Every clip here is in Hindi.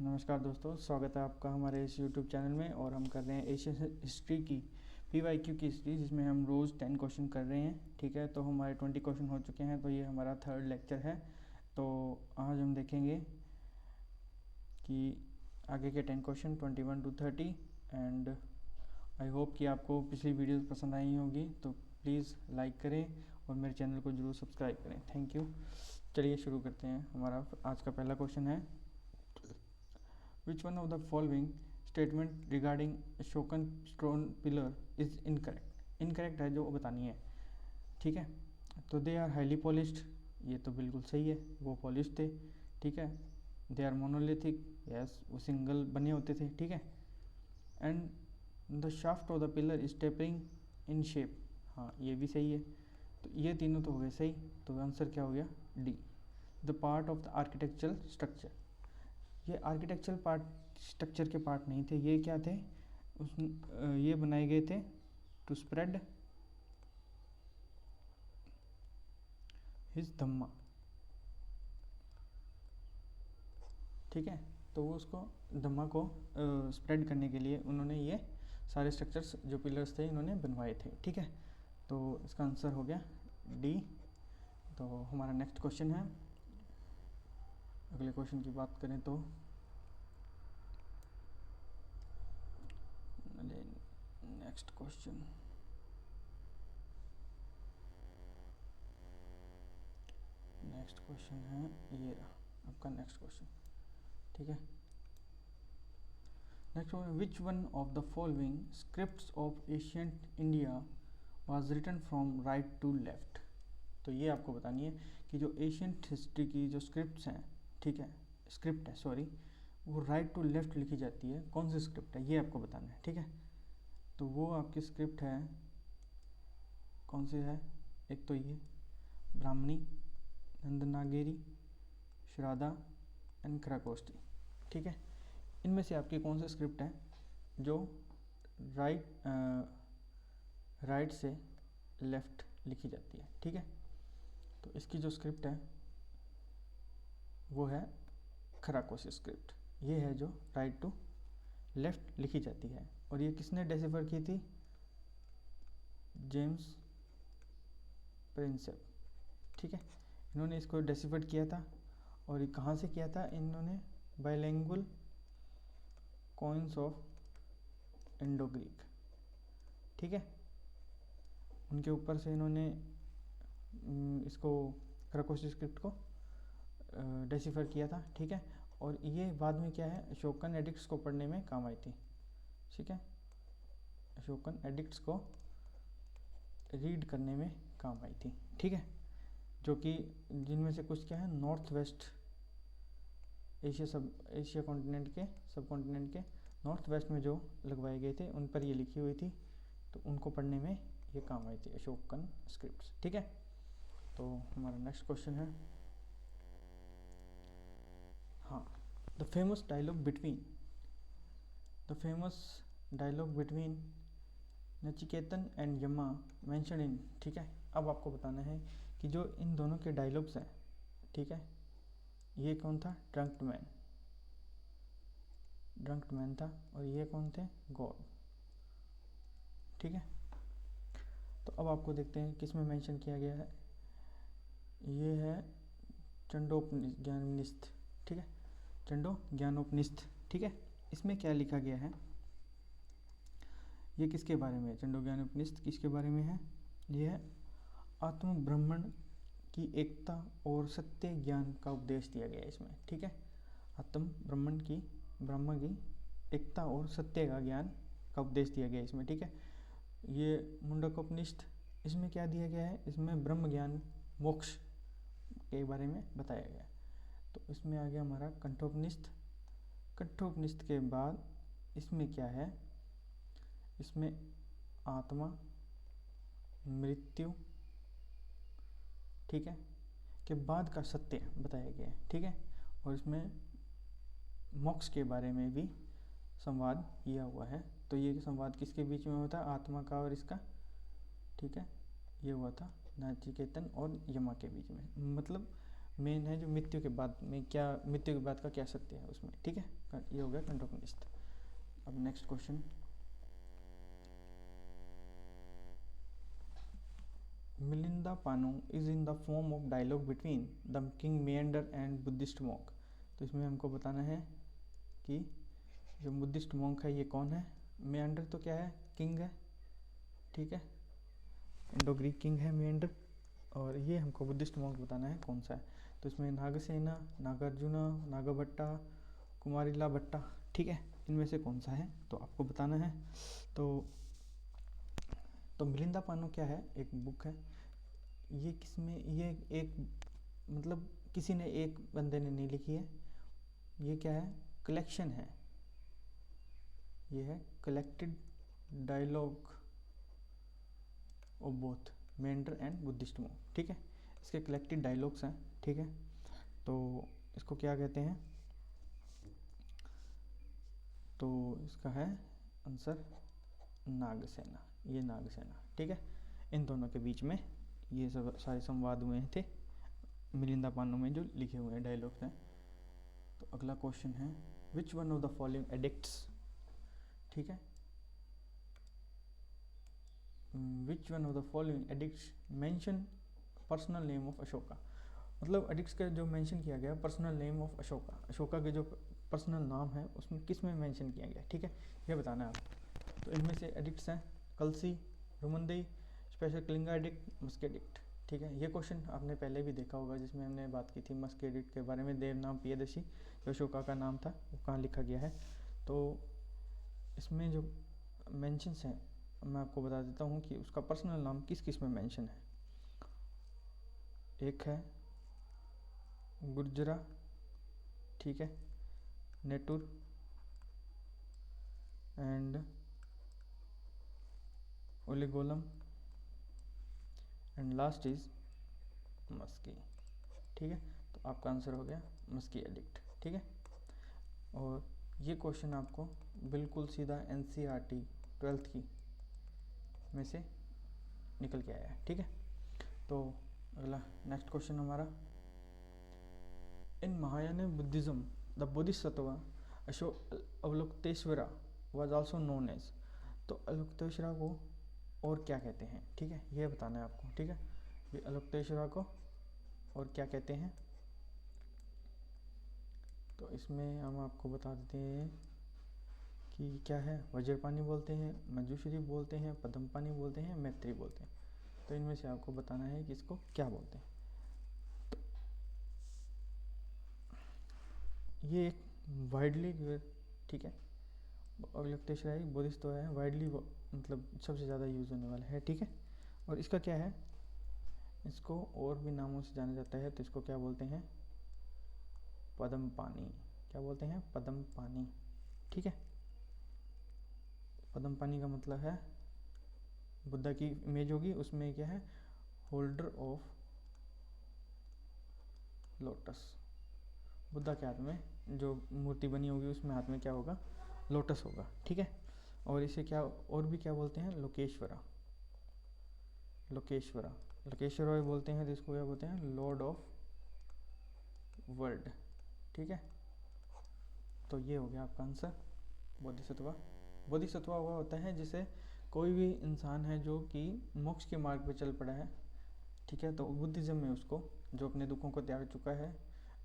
नमस्कार दोस्तों, स्वागत है आपका हमारे इस YouTube चैनल में। और हम कर रहे हैं एशियन हिस्ट्री की PYQ की सीरीज, जिसमें हम रोज़ 10 क्वेश्चन कर रहे हैं। ठीक है, तो हमारे 20 क्वेश्चन हो चुके हैं, तो ये हमारा थर्ड लेक्चर है। तो आज हम देखेंगे कि आगे के 10 question 21 to 30। And I hope कि आपको पिछली वीडियो पसंद आई होगी, तो प्लीज़ लाइक करें और मेरे चैनल को ज़रूर सब्सक्राइब करें। Thank you. चलिए शुरू करते हैं। हमारा आज का पहला क्वेश्चन है, Which one of the following statement regarding Ashokan stone pillar is incorrect? Incorrect है जो बतानी है। ठीक है, तो they are highly polished, ये तो बिल्कुल सही है, वो polished थे। ठीक है, they are monolithic, yes, वो सिंगल बने होते थे। ठीक है, and the shaft of the pillar is tapering in shape, हाँ ये भी सही है। तो ये तीनों तो हो गए सही, तो आंसर क्या हो गया? D, the part of the architectural structure. ये आर्किटेक्चरल पार्ट स्ट्रक्चर के पार्ट नहीं थे, ये क्या थे? ये बनाए गए थे टू स्प्रेड हिज धम्मा। ठीक है, तो वो उसको धम्मा को स्प्रेड करने के लिए उन्होंने ये सारे स्ट्रक्चर्स जो पिलर्स थे इन्होंने बनवाए थे। ठीक है, तो इसका आंसर हो गया डी। तो हमारा नेक्स्ट क्वेश्चन है, अगले क्वेश्चन की बात करें तो नेक्स्ट क्वेश्चन है ये रहा आपका नेक्स्ट क्वेश्चन। ठीक है, next which one of the following scripts of ancient India was written from right to left. तो ये आपको बतानी है कि जो एशियंट हिस्ट्री की जो स्क्रिप्ट्स हैं, ठीक है, स्क्रिप्ट है सॉरी, वो राइट टू लेफ्ट लिखी जाती है। कौन सी स्क्रिप्ट है ये आपको बताना है। ठीक है, तो वो आपकी स्क्रिप्ट है, कौन सी है? एक तो ये ब्राह्मणी, नंदनागेरी, श्राद्धा एंड खराकोष्ठी। ठीक है, इनमें से आपकी कौन सी स्क्रिप्ट है जो राइट से लेफ्ट लिखी जाती है? ठीक है, तो इसकी जो स्क्रिप्ट है वो है खराकोशी स्क्रिप्ट। ये है जो राइट टू लेफ्ट लिखी जाती है। और ये किसने डेसिफर की थी? James Prinsep. ठीक है, इन्होंने इसको डेसिफर किया था। और ये कहाँ से किया था इन्होंने? Bilingual coins of Indo Greek. ठीक है, उनके ऊपर से इन्होंने इसको खराकोशी स्क्रिप्ट को डेसिफर किया था। ठीक है, और ये बाद में क्या है, अशोकन एडिक्ट्स को पढ़ने में काम आई थी। ठीक है, अशोकन एडिक्ट्स को रीड करने में काम आई थी। ठीक है, जो कि जिनमें से कुछ क्या है, नॉर्थ वेस्ट एशिया कॉन्टिनेंट के सब कॉन्टिनेंट के नॉर्थ वेस्ट में जो लगवाए गए थे उन पर ये लिखी हुई थी, तो उनको पढ़ने में ये काम आई थी अशोकन स्क्रिप्ट्स। ठीक है, तो हमारा नेक्स्ट क्वेश्चन है, हाँ, the famous dialogue between Nachiketan and Yama mention in. ठीक है, अब आपको बताना है कि जो इन दोनों के डायलॉग्स हैं, ठीक है, ये कौन था? ड्रंक्ड मैन था, और ये कौन थे? गॉड। ठीक है, तो अब आपको देखते हैं किस में मेंशन किया गया है। ये है चंडोज्ञानोपनिषद। ठीक है, चंडोज्ञानोपनिषद। ठीक है, इसमें क्या लिखा गया है? ये किसके बारे में है? चंडोज्ञानोपनिषद किसके बारे में है? ये है आत्म ब्रह्मण की एकता और सत्य ज्ञान का उपदेश दिया गया है इसमें। ठीक है, आत्म ब्रह्मण की ब्रह्म की एकता और सत्य का ज्ञान का उपदेश दिया गया है इसमें। ठीक है, ये मुंडकोपनिषद, इसमें क्या दिया गया है? इसमें ब्रह्म ज्ञान मोक्ष के बारे में बताया गया है। तो इसमें आ गया हमारा कंठोपनिषद। कंठोपनिषद के बाद इसमें क्या है? इसमें आत्मा, मृत्यु, ठीक है, के बाद का सत्य बताया गया है। ठीक है, और इसमें मोक्ष के बारे में भी संवाद किया हुआ है। तो ये संवाद किसके बीच में होता है? आत्मा का और इसका। ठीक है, ये हुआ था नचिकेतन और यमा के बीच में। मतलब मेन है जो मृत्यु के बाद में क्या, मृत्यु के बाद का क्या सत्य है उसमें, ठीक है। ये हो गया कंट्रोकनिस्ट। अब next question, Milinda Panho is in the form of dialogue between the king Menander and Buddhist monk. तो इसमें हमको बताना है कि जो बुद्धिस्ट मॉन्क है ये कौन है। मेंडर तो क्या है, किंग है, ठीक है, इंडो ग्रीक किंग है मेंडर, और ये हमको बुद्धिस्ट मॉन्क बताना है कौन सा है। तो इसमें नागसेना, नागार्जुना, नागभट्टा, कुमारिला भट्टा, ठीक है, इनमें से कौन सा है तो आपको बताना है। तो मिलिंदा पानो क्या है, एक बुक है। ये किसमें, ये एक मतलब किसी ने, एक बंदे ने नहीं लिखी है, ये क्या है, कलेक्शन है, ये है collected dialogue of both Menander and Buddhist monk, ठीक है, इसके कलेक्टेड डायलॉग्स हैं, ठीक है। तो इसको क्या कहते हैं, तो इसका है आंसर नागसेना, ये नागसेना, ठीक है। इन दोनों के बीच में ये सब सारे संवाद हुए थे मिलिंदा पानो में जो लिखे हुए हैं डायलॉग्स हैं। तो अगला क्वेश्चन है, विच one of the following addicts, ठीक है, विच one of the following addicts mention personal name of Ashoka. मतलब एडिक्ट्स का जो मेंशन किया गया personal name of Ashoka, Ashoka के जो पर्सनल नाम है उसमें किस में मेंशन किया गया, ठीक है, ये बताना है आपको। तो इनमें से एडिक्ट्स हैं Kalsi, Rummindei, special Kalinga edict, Maski edict, ठीक है। ये क्वेश्चन आपने पहले भी देखा होगा जिसमें हमने बात की थी मस्क एडिक्ट के बारे में, देवनाम पियदर्शी जो अशोका का नाम था वो कहाँ लिखा गया है। तो इसमें जो मेंशंस हैं मैं आपको बता देता हूँ कि उसका पर्सनल नाम किस किस में मेंशन है। एक है गुर्जरा, ठीक है, नेटुर एंड ओलिगोलम एंड लास्ट इज मस्की, ठीक है। तो आपका आंसर हो गया मस्की एडिक्ट, ठीक है। और ये क्वेश्चन आपको बिल्कुल सीधा एनसीईआरटी 12th की में से निकल के आया है, ठीक है। तो अगला नेक्स्ट क्वेश्चन हमारा, in Mahayana Buddhism the Bodhisattva Avalokiteshvara was also known as. तो अवलोकतेश्वरा को और क्या कहते हैं, ठीक है, ये बताना है आपको, ठीक है। ये अवलोकतेश्वरा को और क्या कहते हैं, तो इसमें हम आपको बता देते हैं कि क्या है, वज्रपानी बोलते हैं, मंजूश्री बोलते हैं, पद्मपानी बोलते हैं, मैत्री बोलते हैं। तो इनमें से आपको बताना है कि इसको क्या बोलते हैं। तो ये एक वाइडली, ठीक है, अवलोकतेश्वरा ही बोधिसत्व है, वाइडली मतलब सबसे ज़्यादा यूज़ होने वाला है, ठीक है। और इसका क्या है, इसको और भी नामों से जाना जाता है। तो इसको क्या बोलते हैं, पद्मपानी, क्या बोलते हैं, पद्मपानी, ठीक है। पद्मपानी का मतलब है बुद्धा की इमेज होगी, उसमें क्या है, होल्डर ऑफ लोटस, बुद्धा के हाथ में जो मूर्ति बनी होगी उसमें हाथ में क्या होगा, लोटस होगा, ठीक है। और इसे क्या और भी क्या बोलते हैं, लोकेश्वरा, लोकेश्वरा, लोकेश्वरा भी बोलते हैं। तो इसको क्या बोलते हैं, लॉर्ड ऑफ वर्ल्ड, ठीक है। तो ये हो गया आपका आंसर बोधिसत्व। बोधिसत्व हुआ होता है जिसे कोई भी इंसान है जो कि मोक्ष के मार्ग पे चल पड़ा है, ठीक है। तो बुद्धिज्म में उसको जो अपने दुखों को त्याग चुका है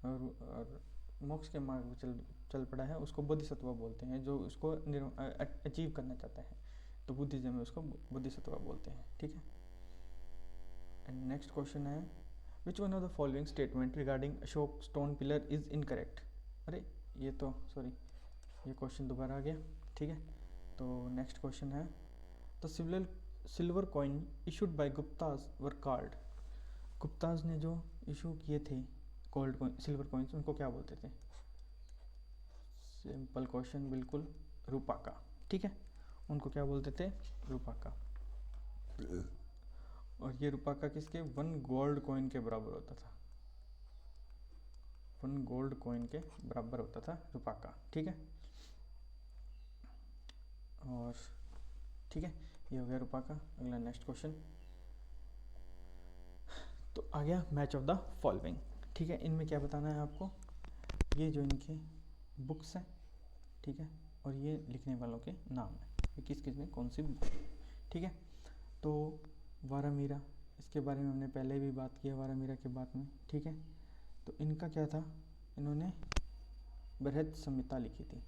और मोक्ष के मार्ग पे चल पड़ा है उसको बोधिसत्व बोलते हैं, जो उसको अचीव करना चाहता है। तो बुद्धिज्म में उसको बोधिसत्व बोलते हैं, ठीक है। एंड नेक्स्ट क्वेश्चन है, विच one of the following statement regarding Ashok stone pillar is incorrect. अरे ये तो सॉरी, ये क्वेश्चन दोबारा आ गया, ठीक है। तो नेक्स्ट क्वेश्चन है, the silver coin issued by Gupta's were called. Gupta's ने जो इशू किए थे गोल्ड कॉइन, सिल्वर कॉइन्स, उनको क्या बोलते थे। सिंपल क्वेश्चन, बिल्कुल, रूपाका, ठीक है, उनको क्या बोलते थे, रूपाका। और ये रूपाका किसके, 1 गोल्ड कॉइन के बराबर होता था, 1 गोल्ड कॉइन के बराबर होता था रूपाका, ठीक है। और ठीक है, ये हो गया रूपाका। अगला नेक्स्ट क्वेश्चन, तो आ गया मैच ऑफ द फॉलोइंग, ठीक है, इनमें क्या बताना है आपको, ये जो इनके बुक्स हैं, ठीक है, और ये लिखने वालों के नाम हैं, ये किस किस में कौन सी बुक, ठीक है। तो वारामीरा, इसके बारे में हमने पहले भी बात किया वारामीरा के बारे में, ठीक है। तो इनका क्या था, इन्होंने बृहद संहिता लिखी थी,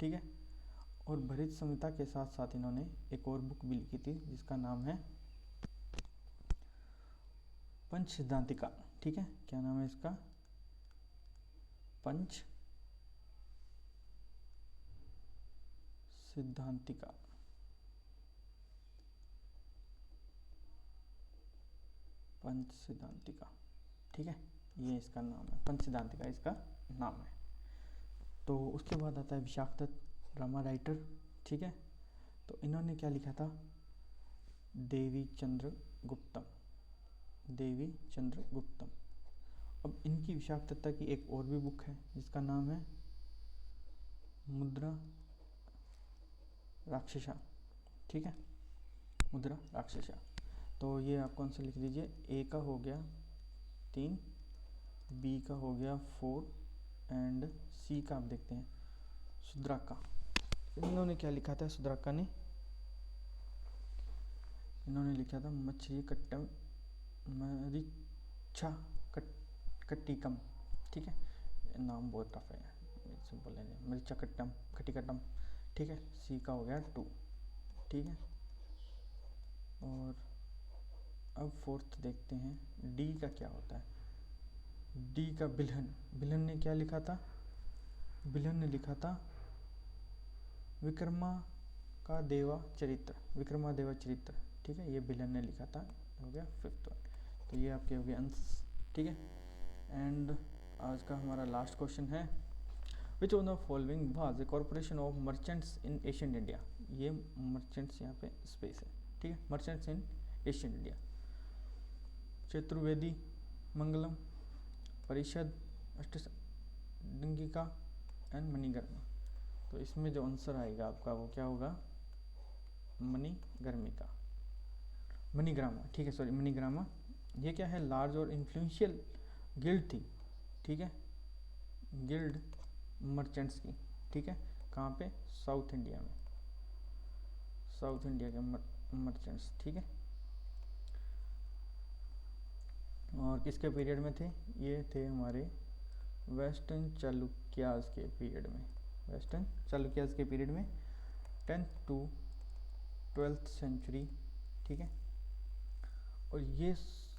ठीक है, और बृहद संहिता के साथ साथ इन्होंने एक और बुक भी लिखी थी जिसका नाम है पंच सिद्धांतिका, ठीक है। क्या नाम है इसका, पंच सिद्धांतिका, पंच सिद्धांतिका, ठीक है, ये इसका नाम है, पंच सिद्धांतिका इसका नाम है। तो उसके बाद आता है विशाख दत्त, ड्रामा राइटर, ठीक है। तो इन्होंने क्या लिखा था, देवी चंद्र गुप्तम, देवी चंद्र गुप्तम। अब इनकी विशाख दत्ता की एक और भी बुक है जिसका नाम है मुद्रा राक्षसा, ठीक है, मुद्रा राक्षसा। तो ये आप कौन सा लिख लीजिए, ए का हो गया 3, बी का हो गया 4 एंड सी का आप देखते हैं सुद्राका। इन्होंने क्या लिखा था, सुद्राका ने, इन्होंने लिखा था मछली कट्टम मरीच्छा कट्टिकम, ठीक है, नाम बहुत टफ है, सिंपल है, मरीच्छा कट्टम कट्टिकट्टम, ठीक है। सी का हो गया 2, ठीक है। और अब फोर्थ देखते हैं, डी का क्या होता है, डी का बिल्हन, बिल्हन ने क्या लिखा था, बिल्हन ने लिखा था विक्रमा का देवा चरित्र, विक्रमा देवा चरित्र, ठीक है, ये बिल्हन ने लिखा था, हो गया 5th वन। तो ये आपके हो गए आंसर, ठीक है। एंड आज का हमारा लास्ट क्वेश्चन है, which of the following was a corporation of merchants in ancient India, ये मर्चेंट्स यहाँ पे स्पेस है, ठीक है, merchants in ancient India, Chaturvedimangalam, Parishad, अष्टडंगिका एंड मणिगर्मा। तो इसमें जो आंसर आएगा आपका वो क्या होगा, मणिगर्मिका, मणिग्रामा, ठीक है, सॉरी मणिग्रामा। ये क्या है, लार्ज और इन्फ्लुएंशियल गिल्ड थी, ठीक है, गिल्ड मर्चेंट्स की, ठीक है, कहाँ पे, साउथ इंडिया में, साउथ इंडिया के मर्चेंट्स, ठीक है। और किसके पीरियड में थे, ये थे हमारे वेस्टर्न चालुक्यास के पीरियड में, वेस्टर्न चालुक्यास के पीरियड में 10th to 12th सेंचुरी, ठीक है। और ये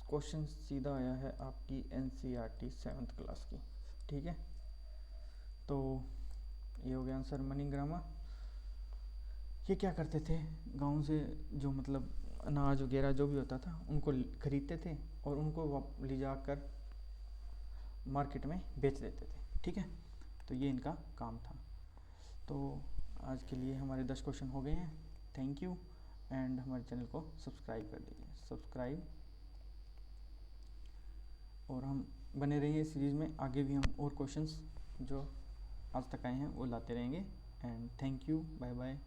क्वेश्चन सीधा आया है आपकी NCERT 7th क्लास की, ठीक है। तो ये हो गया आंसर, मणिग्रामा। ये क्या करते थे, गांव से जो मतलब अनाज वगैरह जो भी होता था उनको खरीदते थे और उनको ले जाकर मार्केट में बेच देते थे, ठीक है। तो ये इनका काम था। तो आज के लिए हमारे 10 क्वेश्चन हो गए हैं। थैंक यू, एंड हमारे चैनल को सब्सक्राइब कर दीजिए, सब्सक्राइब, और हम बने रहिए सीरीज़ में, आगे भी हम और क्वेश्चंस जो आज तक आए हैं वो लाते रहेंगे। And thank you, bye bye.